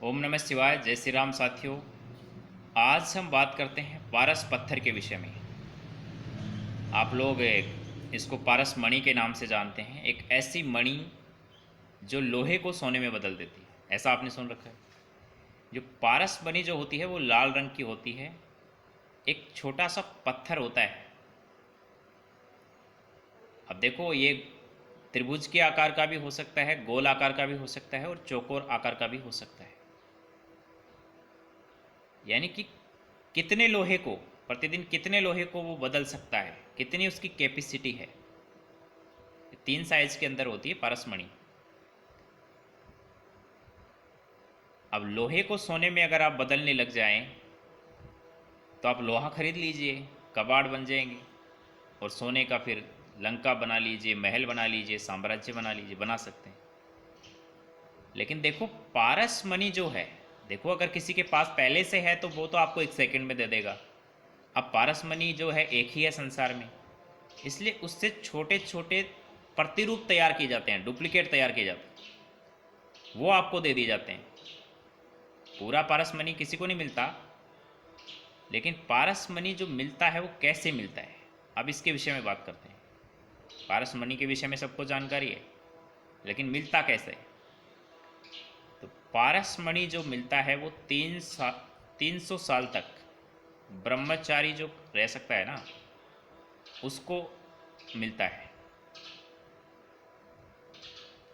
ओम नमः शिवाय। जय श्री राम साथियों। आज हम बात करते हैं पारस पत्थर के विषय में। आप लोग इसको पारस मणि के नाम से जानते हैं। एक ऐसी मणि जो लोहे को सोने में बदल देती है, ऐसा आपने सुन रखा है। जो पारस मणि जो होती है वो लाल रंग की होती है। एक छोटा सा पत्थर होता है। अब देखो, ये त्रिभुज के आकार का भी हो सकता है, गोल आकार का भी हो सकता है और चौकोर आकार का भी हो सकता है। यानी कि कितने लोहे को, प्रतिदिन कितने लोहे को वो बदल सकता है, कितनी उसकी कैपेसिटी है। 3 साइज के अंदर होती है पारसमणि। अब लोहे को सोने में अगर आप बदलने लग जाएं तो आप लोहा खरीद लीजिए, कबाड़ बन जाएंगे और सोने का फिर लंका बना लीजिए, महल बना लीजिए, साम्राज्य बना लीजिए, बना सकते हैं। लेकिन देखो, पारसमणि जो है, देखो अगर किसी के पास पहले से है तो वो तो आपको 1 सेकंड में दे देगा। अब पारसमणि जो है एक ही है संसार में, इसलिए उससे छोटे छोटे प्रतिरूप तैयार किए जाते हैं, डुप्लीकेट तैयार किए जाते हैं, वो आपको दे दिए जाते हैं। पूरा पारसमणि किसी को नहीं मिलता, लेकिन पारसमणि जो मिलता है वो कैसे मिलता है, अब इसके विषय में बात करते हैं। पारसमणि के विषय में सबको जानकारी है, लेकिन मिलता कैसे है। तो पारसमणि जो मिलता है वो 300 साल तक ब्रह्मचारी जो रह सकता है ना, उसको मिलता है।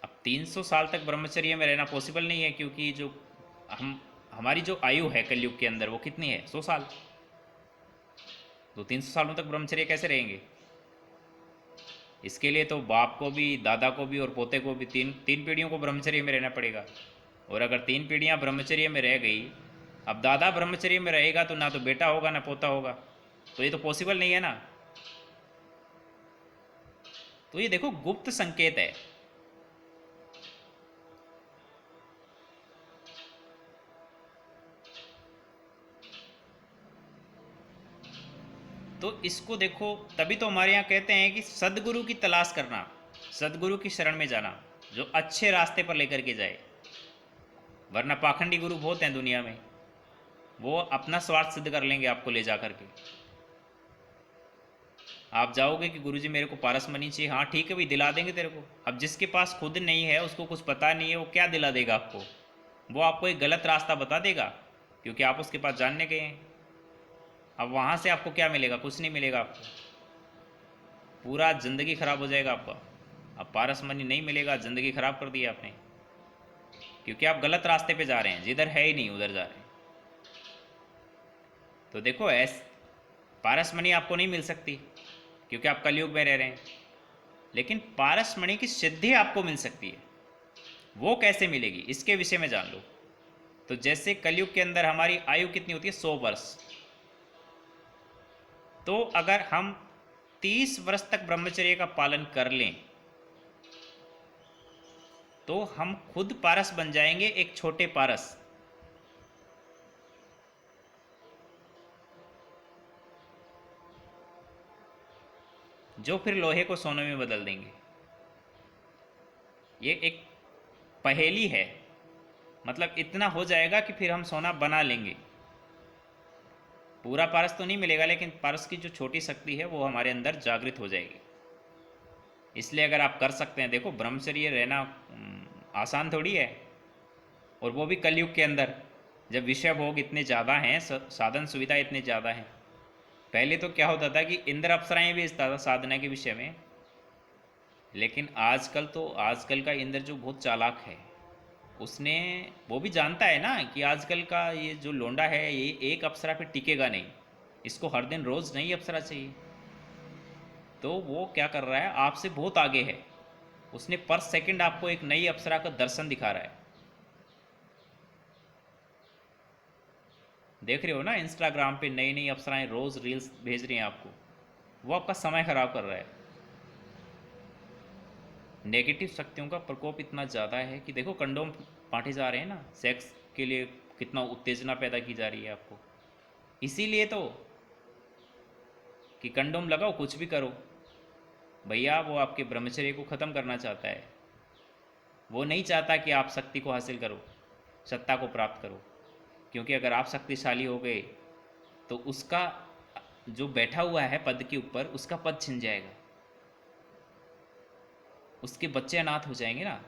अब 300 साल तक ब्रह्मचर्य में रहना पॉसिबल नहीं है, क्योंकि जो हमारी जो आयु है कलयुग के अंदर वो कितनी है, 100 साल। तो 300 सालों तक ब्रह्मचर्य कैसे रहेंगे। इसके लिए तो बाप को भी, दादा को भी और पोते को भी, तीन तीन पीढ़ियों को ब्रह्मचर्य में रहना पड़ेगा। और अगर 3 पीढ़ियां ब्रह्मचर्य में रह गई, अब दादा ब्रह्मचर्य में रहेगा तो ना तो बेटा होगा ना पोता होगा, तो ये तो पॉसिबल नहीं है ना। तो ये देखो गुप्त संकेत है। तो इसको देखो, तभी तो हमारे यहाँ कहते हैं कि सदगुरु की तलाश करना, सदगुरु की शरण में जाना, जो अच्छे रास्ते पर लेकर के जाए। वरना पाखंडी गुरु बहुत हैं दुनिया में, वो अपना स्वार्थ सिद्ध कर लेंगे आपको ले जा करके। आप जाओगे कि गुरुजी मेरे को पारसमणि चाहिए, हाँ ठीक है भाई दिला देंगे तेरे को। अब जिसके पास खुद नहीं है, उसको कुछ पता नहीं है, वो क्या दिला देगा आपको। वो आपको एक गलत रास्ता बता देगा, क्योंकि आप उसके पास जानने गए हैं। अब वहाँ से आपको क्या मिलेगा, कुछ नहीं मिलेगा आपको, पूरा ज़िंदगी ख़राब हो जाएगा आपका। अब पारसमणि नहीं मिलेगा, ज़िंदगी ख़राब कर दी आपने, क्योंकि आप गलत रास्ते पे जा रहे हैं, जिधर है ही नहीं उधर जा रहे हैं। तो देखो, पारसमणि आपको नहीं मिल सकती, क्योंकि आप कलयुग में रह रहे हैं। लेकिन पारसमणि की सिद्धि आपको मिल सकती है। वो कैसे मिलेगी, इसके विषय में जान लो। तो जैसे कलयुग के अंदर हमारी आयु कितनी होती है, 100 वर्ष। तो अगर हम 30 वर्ष तक ब्रह्मचर्य का पालन कर लें तो हम खुद पारस बन जाएंगे, एक छोटे पारस। जो फिर लोहे को सोने में बदल देंगे। ये एक पहेली है, मतलब इतना हो जाएगा कि फिर हम सोना बना लेंगे। पूरा पारस तो नहीं मिलेगा, लेकिन पारस की जो छोटी शक्ति है वो हमारे अंदर जागृत हो जाएगी। इसलिए अगर आप कर सकते हैं, देखो ब्रह्मचर्य रहना आसान थोड़ी है, और वो भी कलयुग के अंदर, जब विषय भोग इतने ज़्यादा हैं, साधन सुविधा इतने ज़्यादा हैं। पहले तो क्या होता था कि इंद्र अप्सराएं भेजता था साधना के विषय में, लेकिन आजकल का इंद्र जो बहुत चालाक है, उसने, वो भी जानता है ना कि आजकल का ये जो लोंडा है ये एक अप्सरा पे टिकेगा नहीं, इसको हर दिन रोज़ नई अप्सरा चाहिए। तो वो क्या कर रहा है, आपसे बहुत आगे है। उसने पर सेकंड आपको एक नई अप्सरा का दर्शन दिखा रहा है। देख रहे हो ना, इंस्टाग्राम पे नई नई अप्सराएं रोज़ रील्स भेज रही हैं आपको। वो आपका समय खराब कर रहा है। नेगेटिव शक्तियों का प्रकोप इतना ज़्यादा है कि देखो कंडोम बांटे जा रहे हैं ना, सेक्स के लिए कितना उत्तेजना पैदा की जा रही है आपको। इसीलिए तो कि कंडोम लगाओ, कुछ भी करो। भैया वो आपके ब्रह्मचर्य को ख़त्म करना चाहता है, वो नहीं चाहता कि आप शक्ति को हासिल करो। सत्ता को प्राप्त करो। क्योंकि अगर आप शक्तिशाली हो गए तो उसका जो बैठा हुआ है पद के ऊपर, उसका पद छिन जाएगा, उसके बच्चे अनाथ हो जाएंगे ना।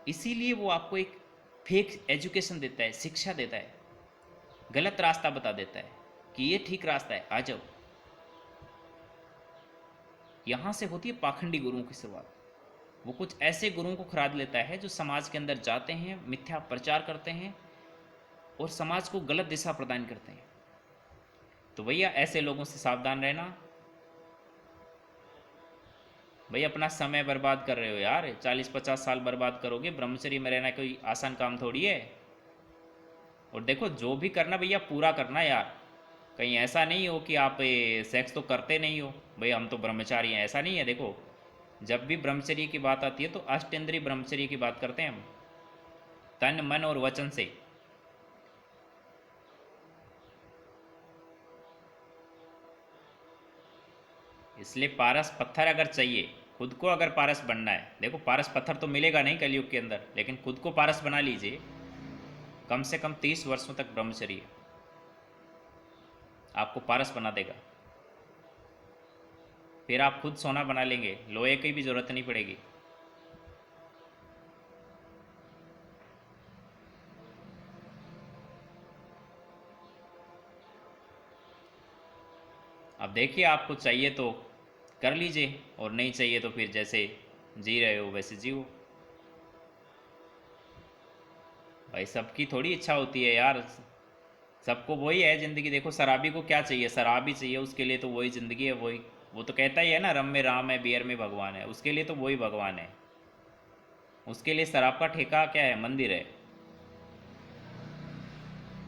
इसीलिए वो आपको एक फेक एजुकेशन देता है, शिक्षा देता है, गलत रास्ता बता देता है कि ये ठीक रास्ता है, आ जाओ। यहां से होती है पाखंडी गुरुओं की शुरुआत। वो कुछ ऐसे गुरुओं को खरीद लेता है जो समाज के अंदर जाते हैं, मिथ्या प्रचार करते हैं और समाज को गलत दिशा प्रदान करते हैं। तो भैया ऐसे लोगों से सावधान रहना। भाई अपना समय बर्बाद कर रहे हो यार, 40-50 साल बर्बाद करोगे। ब्रह्मचर्य में रहना कोई आसान काम थोड़ी है। और देखो जो भी करना भैया पूरा करना यार। कहीं ऐसा नहीं हो कि आप सेक्स तो करते नहीं हो, भाई हम तो ब्रह्मचारी हैं, ऐसा नहीं है। देखो जब भी ब्रह्मचर्य की बात आती है तो अष्टेंद्रिय ब्रह्मचर्य की बात करते हैं हम, तन मन और वचन से। इसलिए पारस पत्थर अगर चाहिए, खुद को अगर पारस बनना है, देखो पारस पत्थर तो मिलेगा नहीं कलयुग के अंदर, लेकिन खुद को पारस बना लीजिए। कम से कम 30 वर्षों तक ब्रह्मचर्य आपको पारस बना देगा। फिर आप खुद सोना बना लेंगे, लोहे की भी जरूरत नहीं पड़ेगी। अब देखिए आपको चाहिए तो कर लीजिए, और नहीं चाहिए तो फिर जैसे जी रहे हो वैसे जियो। भाई सबकी थोड़ी इच्छा होती है यार, सबको वही है ज़िंदगी। देखो शराबी को क्या चाहिए, शराब ही चाहिए, उसके लिए तो वही ज़िंदगी है। वही वो तो कहता ही है ना, रम में राम है, बियर में भगवान है, उसके लिए तो वही भगवान है। उसके लिए शराब का ठेका क्या है, मंदिर है।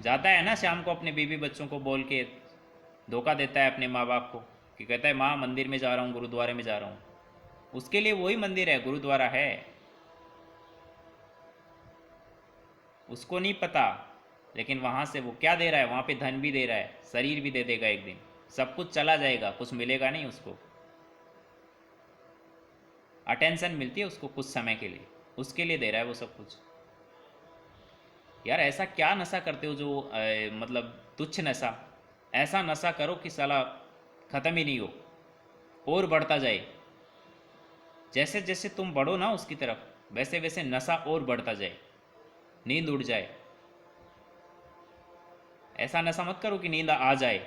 जाता है ना शाम को अपने बीवी बच्चों को बोल के, धोखा देता है अपने माँ बाप को, कि कहता है माँ मंदिर में जा रहा हूँ, गुरुद्वारे में जा रहा हूँ। उसके लिए वही मंदिर है, गुरुद्वारा है। उसको नहीं पता, लेकिन वहाँ से वो क्या दे रहा है, वहाँ पे धन भी दे रहा है, शरीर भी दे देगा एक दिन। सब कुछ चला जाएगा, कुछ मिलेगा नहीं उसको। अटेंशन मिलती है उसको कुछ समय के लिए, उसके लिए दे रहा है वो सब कुछ। यार ऐसा क्या नशा करते हो जो मतलब तुच्छ नशा। ऐसा नशा करो कि साला ख़त्म ही नहीं हो, और बढ़ता जाए। जैसे जैसे तुम बढ़ो ना उसकी तरफ, वैसे वैसे नशा और बढ़ता जाए, नींद उड़ जाए। ऐसा नशा मत करो कि नींद आ जाए।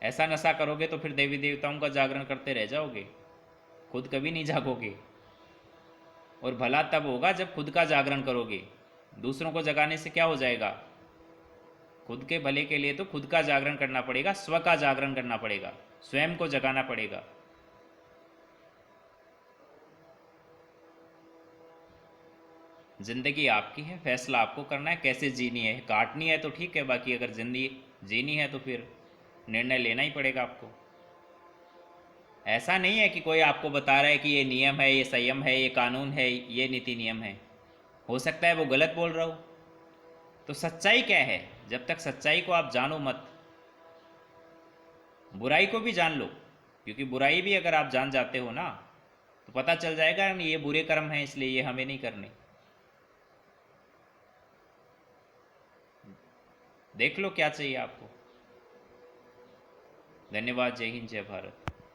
ऐसा नशा करोगे तो फिर देवी देवताओं का जागरण करते रह जाओगे, खुद कभी नहीं जागोगे। और भला तब होगा जब खुद का जागरण करोगे। दूसरों को जगाने से क्या हो जाएगा। खुद के भले के लिए तो खुद का जागरण करना पड़ेगा, स्व का जागरण करना पड़ेगा, स्वयं को जगाना पड़ेगा। जिंदगी आपकी है, फैसला आपको करना है कैसे जीनी है। काटनी है तो ठीक है, बाकी अगर जिंदगी जीनी है तो फिर निर्णय लेना ही पड़ेगा आपको। ऐसा नहीं है कि कोई आपको बता रहा है कि ये नियम है, ये संयम है, ये कानून है, ये नीति नियम है। हो सकता है वो गलत बोल रहा हो। तो सच्चाई क्या है, जब तक सच्चाई को आप जानो मत। बुराई को भी जान लो, क्योंकि बुराई भी अगर आप जान जाते हो ना, तो पता चल जाएगा ये बुरे कर्म हैं, इसलिए ये हमें नहीं करने। देख लो क्या चाहिए आपको। धन्यवाद। जय हिंद, जय भारत।